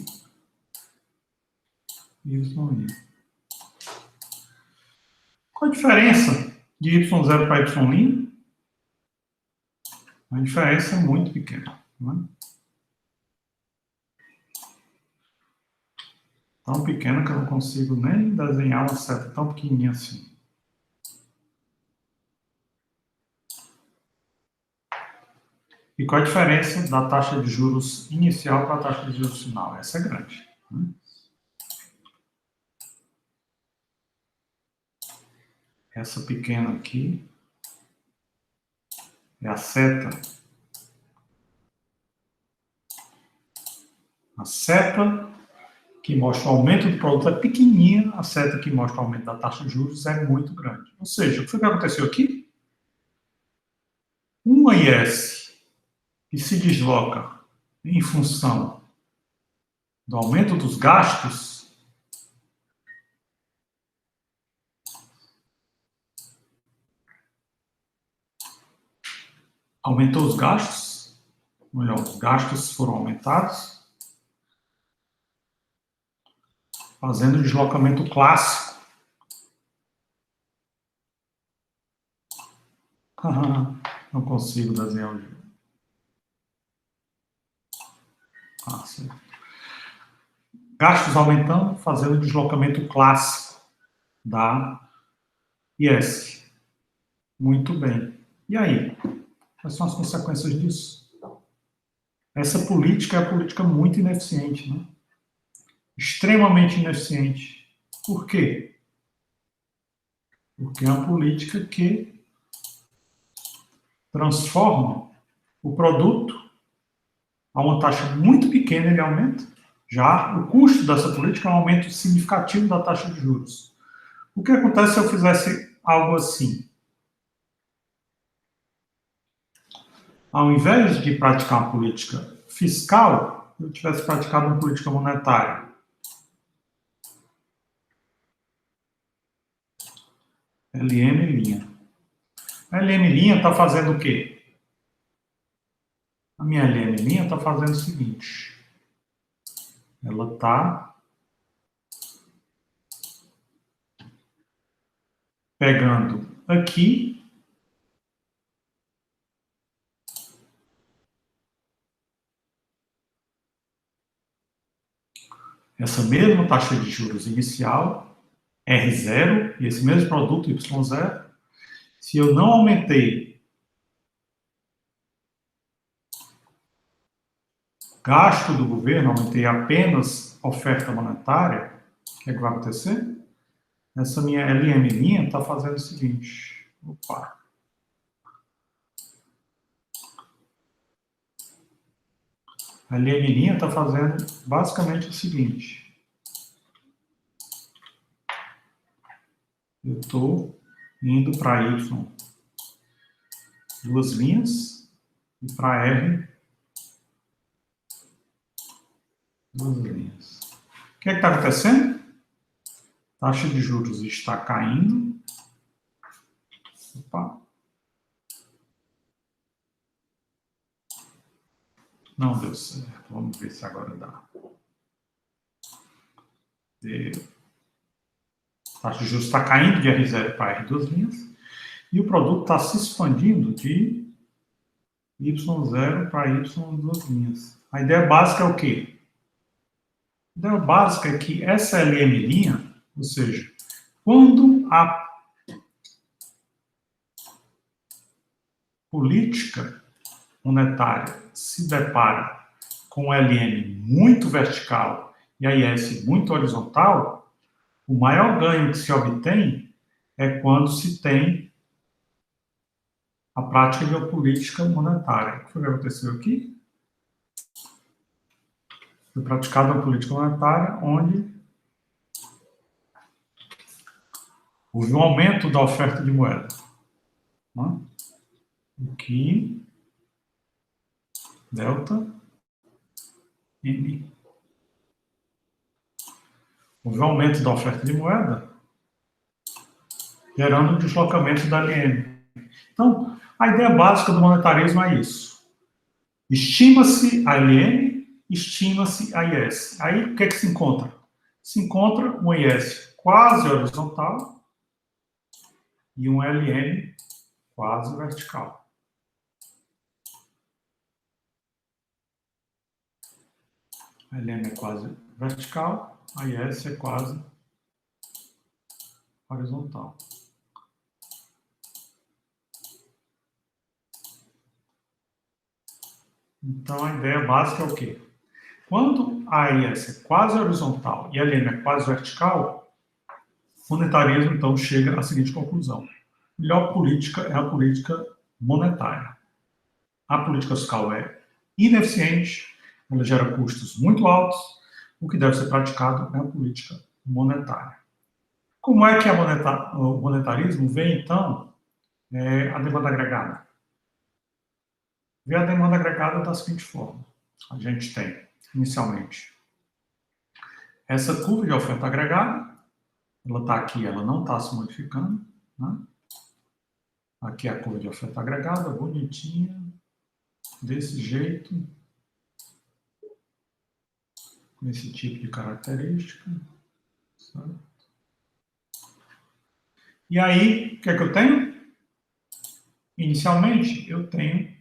A: Y'. Qual a diferença de Y0 para Y'? Uma diferença muito pequena. Não é? Tão pequena que eu não consigo nem desenhar uma seta tão pequenininha assim. E qual a diferença da taxa de juros inicial para a taxa de juros final? Essa é grande. Né? Essa pequena aqui é a seta. A seta que mostra o aumento do produto é pequenininha, a seta que mostra o aumento da taxa de juros é muito grande. Ou seja, o que foi que aconteceu aqui? Uma IS que se desloca em função do aumento dos gastos aumentou os gastos, melhor, os gastos foram aumentados, fazendo o deslocamento clássico. Não consigo desenhar o jogo. Certo. Gastos aumentando, fazendo o deslocamento clássico da IS. Muito bem. E aí? Quais são as consequências disso? Essa política é uma política muito ineficiente, né? Extremamente ineficiente. Por quê? Porque é uma política que transforma o produto a uma taxa muito pequena, ele aumenta. Já o custo dessa política é um aumento significativo da taxa de juros. O que acontece se eu fizesse algo assim? Ao invés de praticar uma política fiscal, eu tivesse praticado uma política monetária. LM'. A LM' está fazendo o quê? A minha LM' está fazendo o seguinte. Ela está pegando aqui essa mesma taxa de juros inicial, R0, e esse mesmo produto, Y0, se eu não aumentei gasto do governo, aumentei apenas oferta monetária, o que é que vai acontecer? Essa minha LM' está fazendo o seguinte. Opa. A LM' está fazendo basicamente o seguinte. Eu estou indo para Y, duas linhas, e para R, duas linhas. O que é que está acontecendo? A taxa de juros está caindo. Opa. Não deu certo. Vamos ver se agora dá. Deu. A taxa de juros está caindo de R0 para R, duas linhas. E o produto está se expandindo de y0 para y em duas linhas. A ideia básica é o quê? A ideia básica é que essa LM', ou seja, quando a política monetária se depara com LM muito vertical e a IS muito horizontal, o maior ganho que se obtém é quando se tem a prática geopolítica monetária. O que foi que aconteceu aqui? Foi praticada uma política monetária onde houve um aumento da oferta de moeda. Né? Aqui, delta M. Houve um aumento da oferta de moeda, gerando um deslocamento da LM. Então, a ideia básica do monetarismo é isso. Estima-se a LM, estima-se a IS. Aí, o que é que se encontra? Se encontra um IS quase horizontal e um LM quase vertical. A LM é quase vertical, a IS é quase horizontal. Então, a ideia básica é o quê? Quando a IS é quase horizontal e a LM é quase vertical, o monetarismo, então, chega à seguinte conclusão. A melhor política é a política monetária. A política fiscal é ineficiente, ela gera custos muito altos, o que deve ser praticado é a política monetária. Como é que o monetarismo vê, então, a demanda agregada? Vê a demanda agregada da seguinte forma. A gente tem, inicialmente, essa curva de oferta agregada, ela está aqui, ela não está se modificando. Né? Aqui é a curva de oferta agregada, bonitinha, desse jeito, com esse tipo de característica. Certo? E aí, o que é que eu tenho? Inicialmente, eu tenho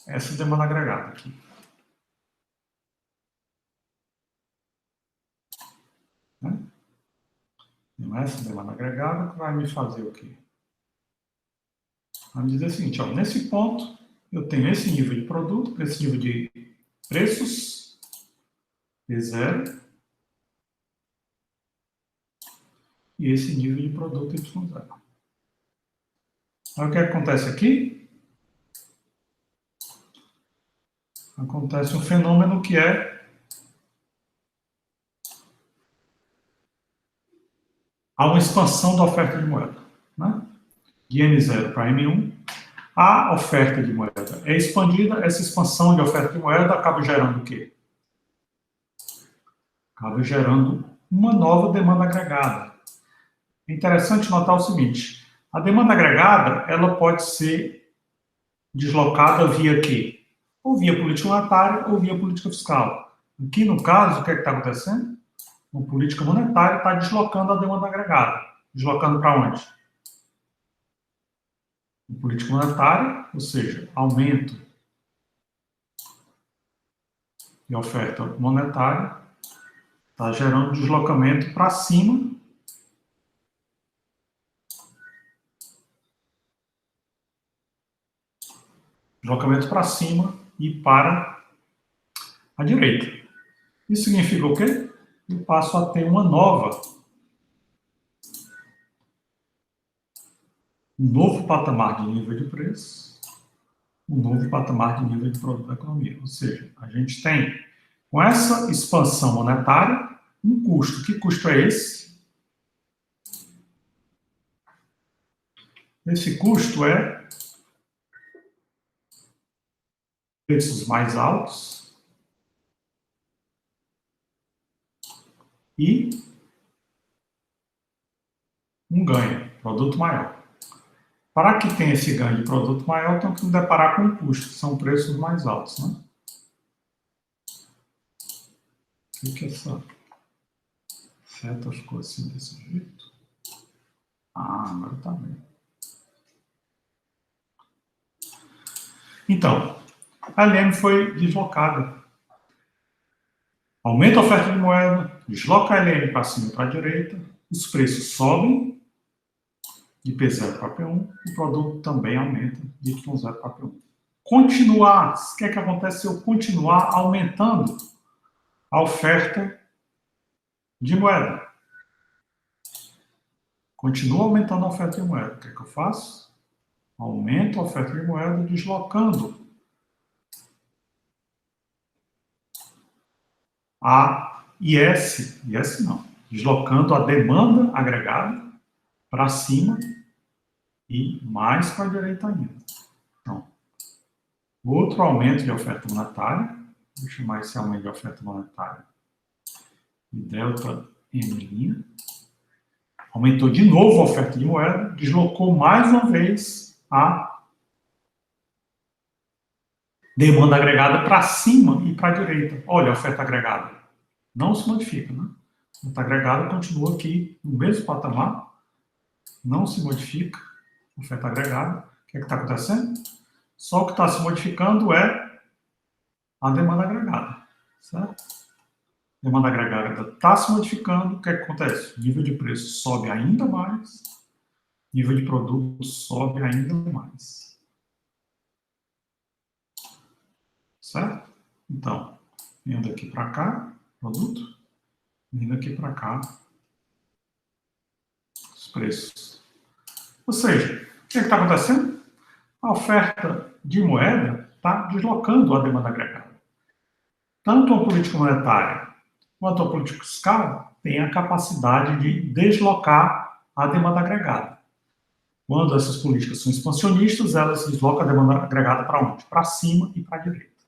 A: essa demanda agregada aqui. Né? Então, essa demanda agregada vai me fazer o quê? Vai me dizer o seguinte, ó, nesse ponto, eu tenho esse nível de produto, esse nível de preços, P0, e esse nível de produto Y0. Aí o que acontece aqui? Acontece um fenômeno que é há uma expansão da oferta de moeda. Né? De M0 para M1, a oferta de moeda é expandida, essa expansão de oferta de moeda acaba gerando o quê? Acaba gerando uma nova demanda agregada. É interessante notar o seguinte, a demanda agregada, ela pode ser deslocada via quê? Ou via política monetária ou via política fiscal. Aqui, no caso, o que é que está acontecendo? A política monetária está deslocando a demanda agregada. Deslocando para onde? A política monetária, ou seja, aumento de oferta monetária, está gerando deslocamento para cima e para a direita. Isso significa o quê? Eu passo a ter um novo patamar de nível de preço, um novo patamar de nível de produto da economia. Ou seja, a gente tem, com essa expansão monetária, um custo. Que custo é esse? Esse custo é preços mais altos e um ganho, produto maior. Para que tenha esse ganho de produto maior, eu tenho que me deparar com um custo, que são preços mais altos. Né? O que é essa seta ficou assim desse jeito? Ah, agora está bem. Então, a LM foi deslocada. Aumenta a oferta de moeda, desloca a LM para cima e para a direita, os preços sobem de P0 para P1, o produto também aumenta de Y0 para P1. Continuar, o que é que acontece se eu continuar aumentando a oferta de moeda? Continua aumentando a oferta de moeda. O que é que eu faço? Aumento a oferta de moeda deslocando a IS não, deslocando a demanda agregada para cima e mais para a direita ainda. Então, outro aumento de oferta monetária, vou chamar esse aumento de oferta monetária de delta M', aumentou de novo a oferta de moeda, deslocou mais uma vez a demanda agregada para cima e para a direita. Olha a oferta agregada. Não se modifica, né? A oferta agregada continua aqui no mesmo patamar, não se modifica. A oferta agregada. O que é que está acontecendo? Só o que está se modificando é a demanda agregada, certo? A demanda agregada está se modificando. O que é que acontece? O nível de preço sobe ainda mais, o nível de produto sobe ainda mais. Certo? Então, vindo aqui para cá, produto, vindo aqui para cá, os preços. Ou seja, o que está acontecendo? A oferta de moeda está deslocando a demanda agregada. Tanto a política monetária quanto a política fiscal têm a capacidade de deslocar a demanda agregada. Quando essas políticas são expansionistas, elas deslocam a demanda agregada para onde? Para cima e para a direita.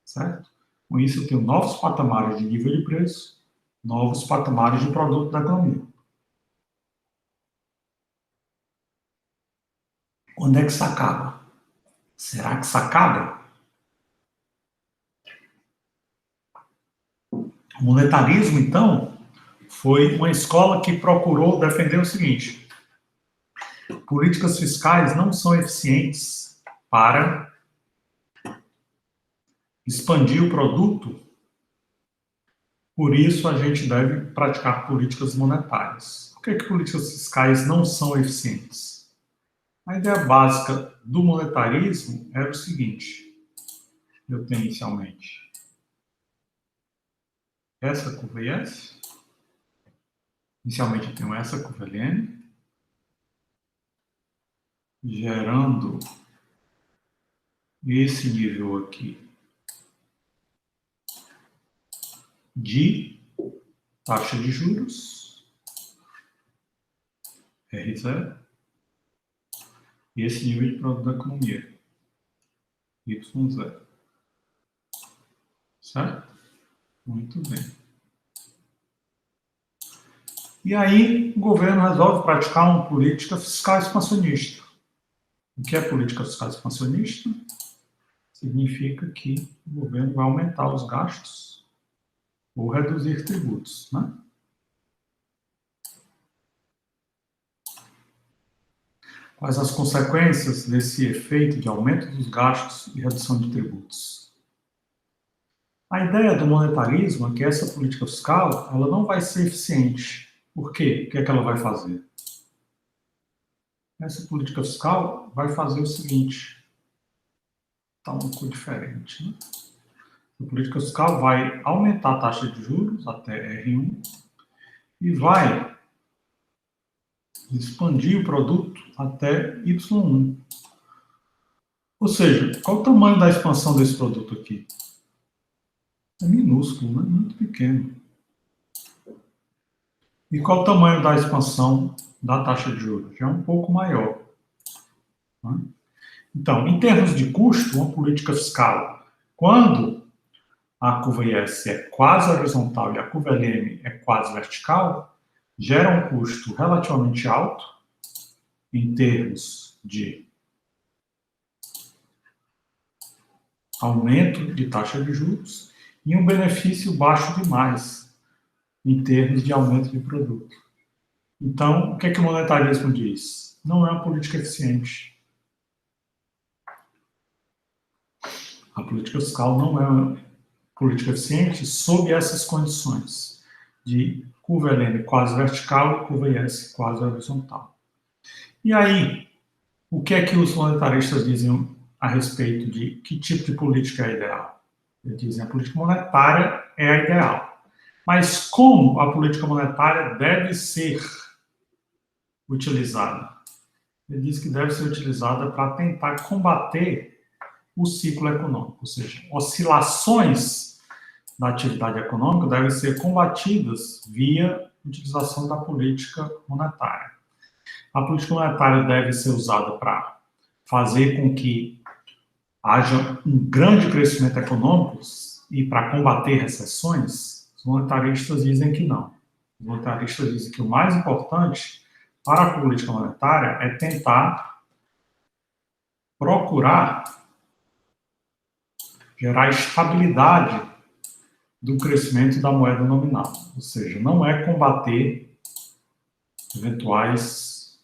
A: Certo? Com isso, eu tenho novos patamares de nível de preço, novos patamares de produto da economia. Quando é que isso acaba? Será que isso acaba? O monetarismo, então, foi uma escola que procurou defender o seguinte: políticas fiscais não são eficientes para expandir o produto, por isso a gente deve praticar políticas monetárias. Por que políticas fiscais não são eficientes? A ideia básica do monetarismo era o seguinte: eu tenho inicialmente essa curva IS, inicialmente eu tenho essa curva LN, gerando esse nível aqui de taxa de juros, R0, e esse nível de produto da economia, Y0. Certo? Muito bem. E aí o governo resolve praticar uma política fiscal expansionista. O que é política fiscal expansionista? Significa que o governo vai aumentar os gastos ou reduzir tributos, né? Quais as consequências desse efeito de aumento dos gastos e redução de tributos? A ideia do monetarismo é que essa política fiscal ela não vai ser eficiente. Por quê? O que é que ela vai fazer? Essa política fiscal vai fazer o seguinte. Está um pouco diferente, né? A política fiscal vai aumentar a taxa de juros até R1 e vai expandir o produto até Y1. Ou seja, qual o tamanho da expansão desse produto aqui? É minúsculo, né? Muito pequeno. E qual o tamanho da expansão da taxa de juros? Já é um pouco maior. Né? Então, em termos de custo, uma política fiscal, quando a curva IS é quase horizontal e a curva LM é quase vertical, gera um custo relativamente alto em termos de aumento de taxa de juros e um benefício baixo demais em termos de aumento de produto. Então, o que é que o monetarismo diz? Não é uma política eficiente. A política fiscal não é uma política eficiente sob essas condições de curva LN quase vertical e curva IS quase horizontal. E aí, o que é que os monetaristas dizem a respeito de que tipo de política é ideal? Eles dizem que a política monetária é a ideal. Mas como a política monetária deve ser utilizada? Ele diz que deve ser utilizada para tentar combater o ciclo econômico, ou seja, oscilações da atividade econômica devem ser combatidas via utilização da política monetária. A política monetária deve ser usada para fazer com que haja um grande crescimento econômico e para combater recessões. Os monetaristas dizem que não. Os monetaristas dizem que o mais importante para a política monetária é tentar procurar gerar estabilidade do crescimento da moeda nominal, ou seja, não é combater eventuais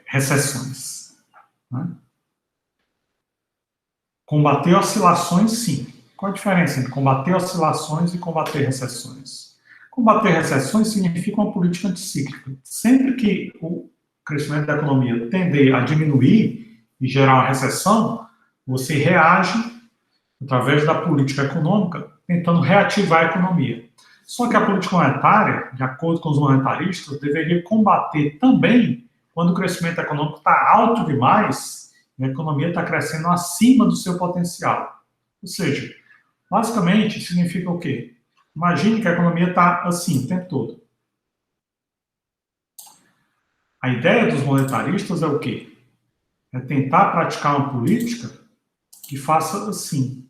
A: recessões. Né? Combater oscilações, sim. Qual a diferença entre combater oscilações e combater recessões? Combater recessões significa uma política anticíclica. Sempre que o crescimento da economia tender a diminuir e gerar uma recessão, você reage através da política econômica, tentando reativar a economia. Só que a política monetária, de acordo com os monetaristas, deveria combater também quando o crescimento econômico está alto demais e a economia está crescendo acima do seu potencial. Ou seja, basicamente significa o quê? Imagine que a economia está assim o tempo todo. A ideia dos monetaristas é o quê? É tentar praticar uma política que faça assim.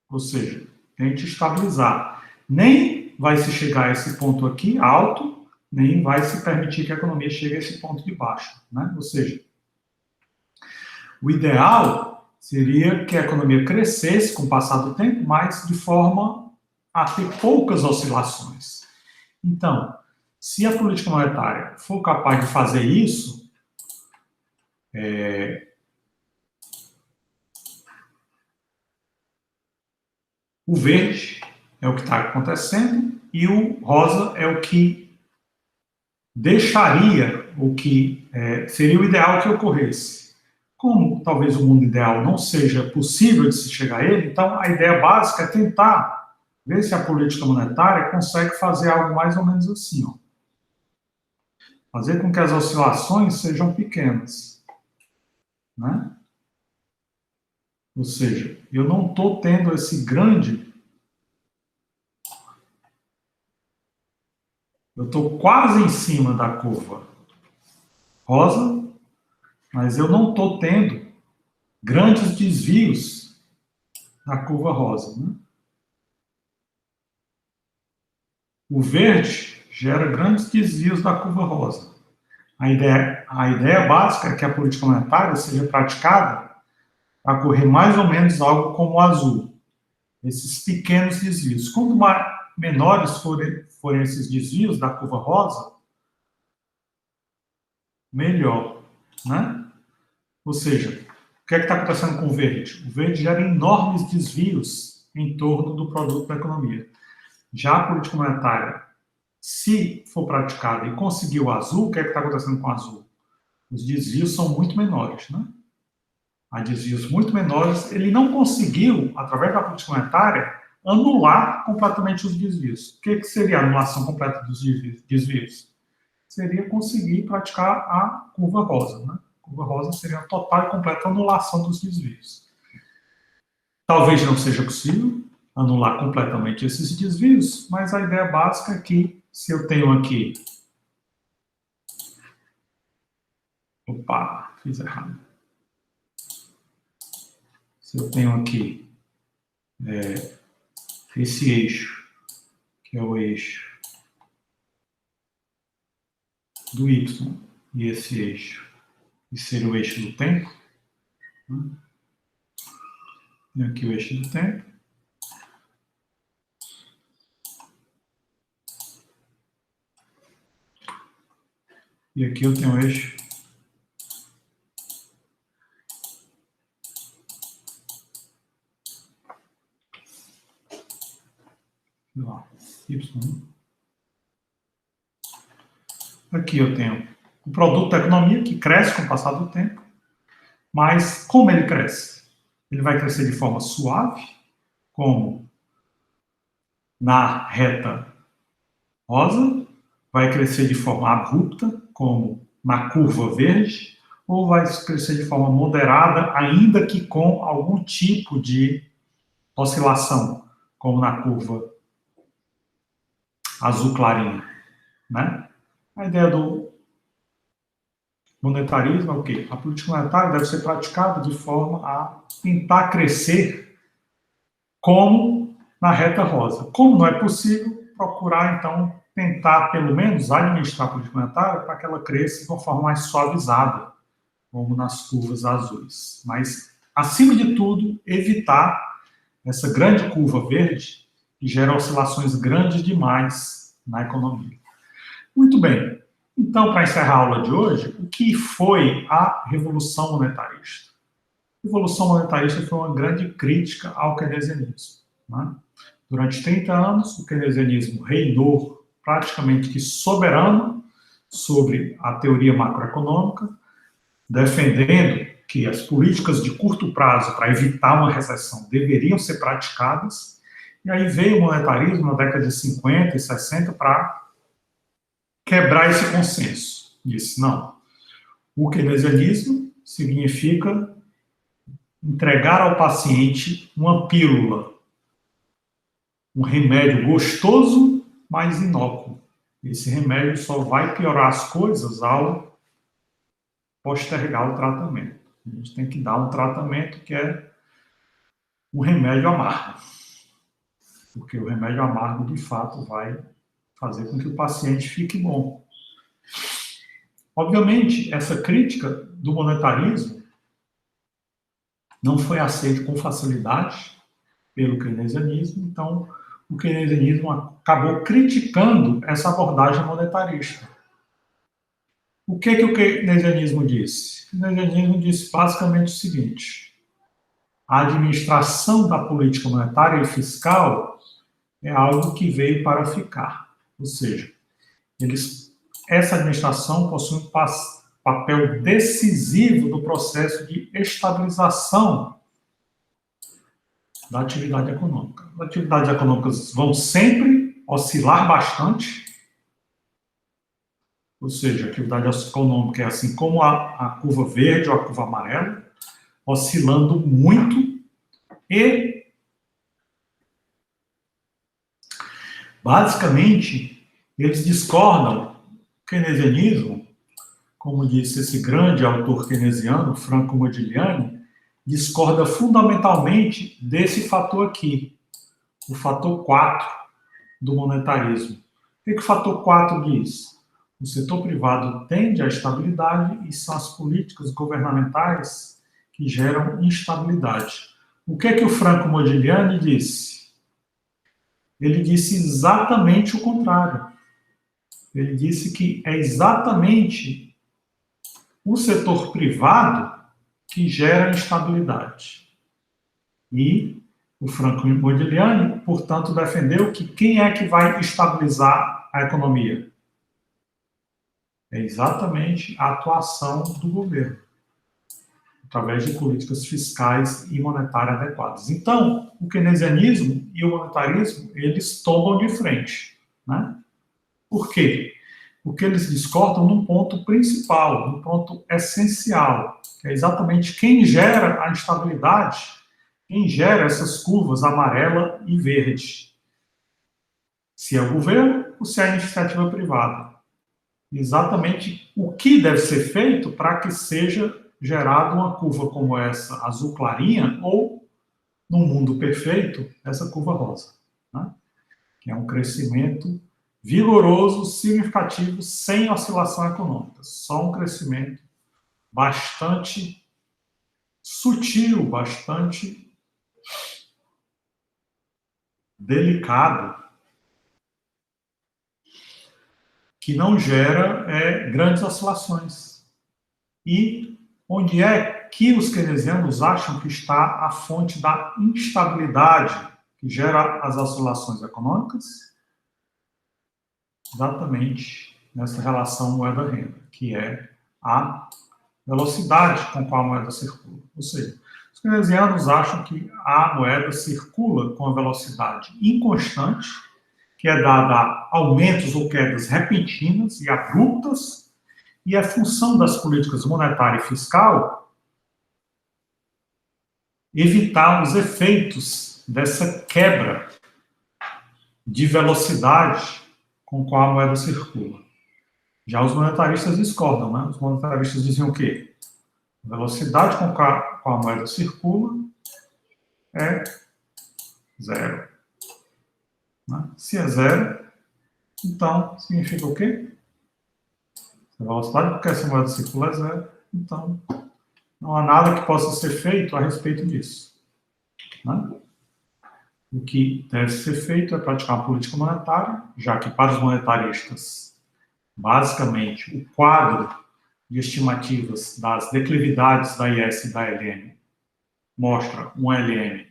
A: Ou seja, tente estabilizar. Nem vai se chegar a esse ponto aqui alto, nem vai se permitir que a economia chegue a esse ponto de baixo. Né? Ou seja, o ideal seria que a economia crescesse com o passar do tempo, mas de forma a ter poucas oscilações. Então, se a política monetária for capaz de fazer isso, o verde é o que está acontecendo e o rosa é o que deixaria o que seria o ideal que ocorresse. Como talvez o mundo ideal não seja possível de se chegar a ele, então a ideia básica é tentar ver se a política monetária consegue fazer algo mais ou menos assim, ó. Fazer com que as oscilações sejam pequenas, né? Ou seja, eu não estou tendo esse grande, eu estou quase em cima da curva rosa, mas eu não estou tendo grandes desvios na curva rosa, né? O verde gera grandes desvios da curva rosa. A ideia básica é que a política monetária seja praticada para correr mais ou menos algo como o azul. Esses pequenos desvios. Quanto menores forem esses desvios da curva rosa, melhor, né? Ou seja, o que é que está acontecendo com o verde? O verde gera enormes desvios em torno do produto da economia. Já a política monetária, se for praticada e conseguir o azul, o que é que está acontecendo com o azul? Os desvios são muito menores, né? Há desvios muito menores. Ele não conseguiu, através da política monetária, anular completamente os desvios. O que seria a anulação completa dos desvios? Seria conseguir praticar a curva rosa, né? A curva rosa seria a total e completa anulação dos desvios. Talvez não seja possível anular completamente esses desvios, mas a ideia básica é que se eu tenho aqui... Opa, fiz errado. Se eu tenho aqui esse eixo, que é o eixo do Y, e esse eixo, que seria o eixo do tempo, né? E aqui o eixo do tempo. E aqui eu tenho o eixo Lá, Y. Aqui eu tenho o produto da economia, que cresce com o passar do tempo, mas como ele cresce? Ele vai crescer de forma suave, como na reta rosa, vai crescer de forma abrupta, como na curva verde, ou vai crescer de forma moderada, ainda que com algum tipo de oscilação, como na curva azul clarinha, né? A ideia do monetarismo é o quê? A política monetária deve ser praticada de forma a tentar crescer como na reta rosa. Como não é possível, procurar, então, tentar, pelo menos, administrar a política monetária para que ela cresça de uma forma mais suavizada, como nas curvas azuis. Mas, acima de tudo, evitar essa grande curva verde que gera oscilações grandes demais na economia. Muito bem. Então, para encerrar a aula de hoje, o que foi a Revolução Monetarista? A Revolução Monetarista foi uma grande crítica ao keynesianismo, né? Durante 30 anos, o keynesianismo reinou praticamente que soberano sobre a teoria macroeconômica, defendendo que as políticas de curto prazo para evitar uma recessão deveriam ser praticadas, e aí veio o monetarismo na década de 50 e 60 para quebrar esse consenso. Disse, não, o keynesianismo significa entregar ao paciente uma pílula, um remédio gostoso, mas inócuo. Esse remédio só vai piorar as coisas ao postergar o tratamento. A gente tem que dar um tratamento que é um remédio amargo, porque o remédio amargo, de fato, vai fazer com que o paciente fique bom. Obviamente, essa crítica do monetarismo não foi aceita com facilidade pelo keynesianismo, então o keynesianismo acabou criticando essa abordagem monetarista. O que o keynesianismo disse? O keynesianismo disse basicamente o seguinte: a administração da política monetária e fiscal é algo que veio para ficar. Ou seja, essa administração possui um papel decisivo no processo de estabilização da atividade econômica. As atividades econômicas vão sempre oscilar bastante, ou seja, a atividade econômica é assim como a curva verde ou a curva amarela, oscilando muito e, basicamente, eles discordam. O keynesianismo, como disse esse grande autor keynesiano, Franco Modigliani, discorda fundamentalmente desse fator aqui, o fator 4 do monetarismo. O que o fator 4 diz? O setor privado tende à estabilidade e são as políticas governamentais que geram instabilidade. O que o Franco Modigliani disse? Ele disse exatamente o contrário. Ele disse que é exatamente o setor privado que gera instabilidade. E o Franco Modigliani, portanto, defendeu que quem é que vai estabilizar a economia? É exatamente a atuação do governo, através de políticas fiscais e monetárias adequadas. Então, o keynesianismo e o monetarismo, eles tomam de frente, né? Por quê? Porque eles discordam num ponto principal, num ponto essencial, que é exatamente quem gera a instabilidade, quem gera essas curvas amarela e verde. Se é o governo ou se é a iniciativa privada. Exatamente o que deve ser feito para que seja gerada uma curva como essa, azul clarinha, ou, num mundo perfeito, essa curva rosa, né? Que é um crescimento vigoroso, significativo, sem oscilação econômica. Só um crescimento bastante sutil, bastante delicado, que não gera grandes oscilações. E onde é que os keynesianos acham que está a fonte da instabilidade que gera as oscilações econômicas? Exatamente nessa relação moeda-renda, que é a velocidade com qual a moeda circula. Ou seja, os keynesianos acham que a moeda circula com a velocidade inconstante, que é dada a aumentos ou quedas repentinas e abruptas, e a função das políticas monetária e fiscal evitar os efeitos dessa quebra de velocidade com qual a moeda circula. Já os monetaristas discordam, né? Os monetaristas dizem o quê? A velocidade com qual a moeda circula é zero. Né? Se é zero, então significa o quê? Se a velocidade com que essa moeda circula é zero, então não há nada que possa ser feito a respeito disso. Né? O que deve ser feito é praticar uma política monetária, já que para os monetaristas, basicamente, o quadro de estimativas das declividades da IS e da LM mostra um LM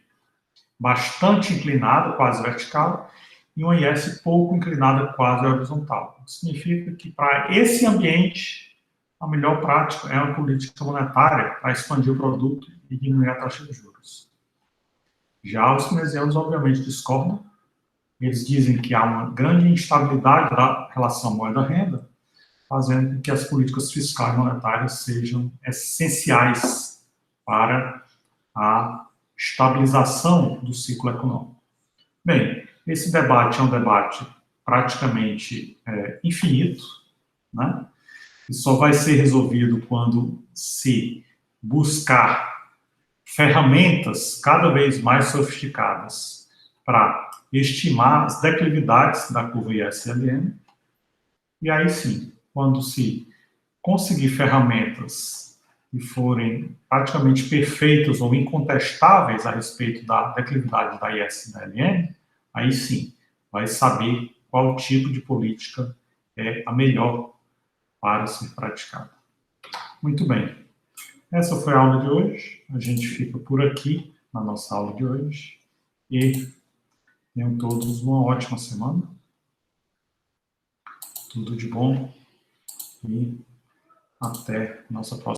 A: bastante inclinado, quase vertical, e uma IS pouco inclinada, quase horizontal. Isso significa que, para esse ambiente, a melhor prática é uma política monetária para expandir o produto e diminuir a taxa de juros. Já os keynesianos, obviamente, discordam. Eles dizem que há uma grande instabilidade da relação moeda-renda, fazendo com que as políticas fiscais e monetárias sejam essenciais para a estabilização do ciclo econômico. Bem, esse debate é um debate praticamente infinito, né? E só vai ser resolvido quando se buscar ferramentas cada vez mais sofisticadas para estimar as declividades da curva ISLM. E aí sim, quando se conseguir ferramentas que forem praticamente perfeitas ou incontestáveis a respeito da declividade da IS e da LM, aí sim, vai saber qual tipo de política é a melhor para ser praticada. Muito bem. Essa foi a aula de hoje. A gente fica por aqui na nossa aula de hoje. E tenham todos uma ótima semana. Tudo de bom. E até nossa próxima.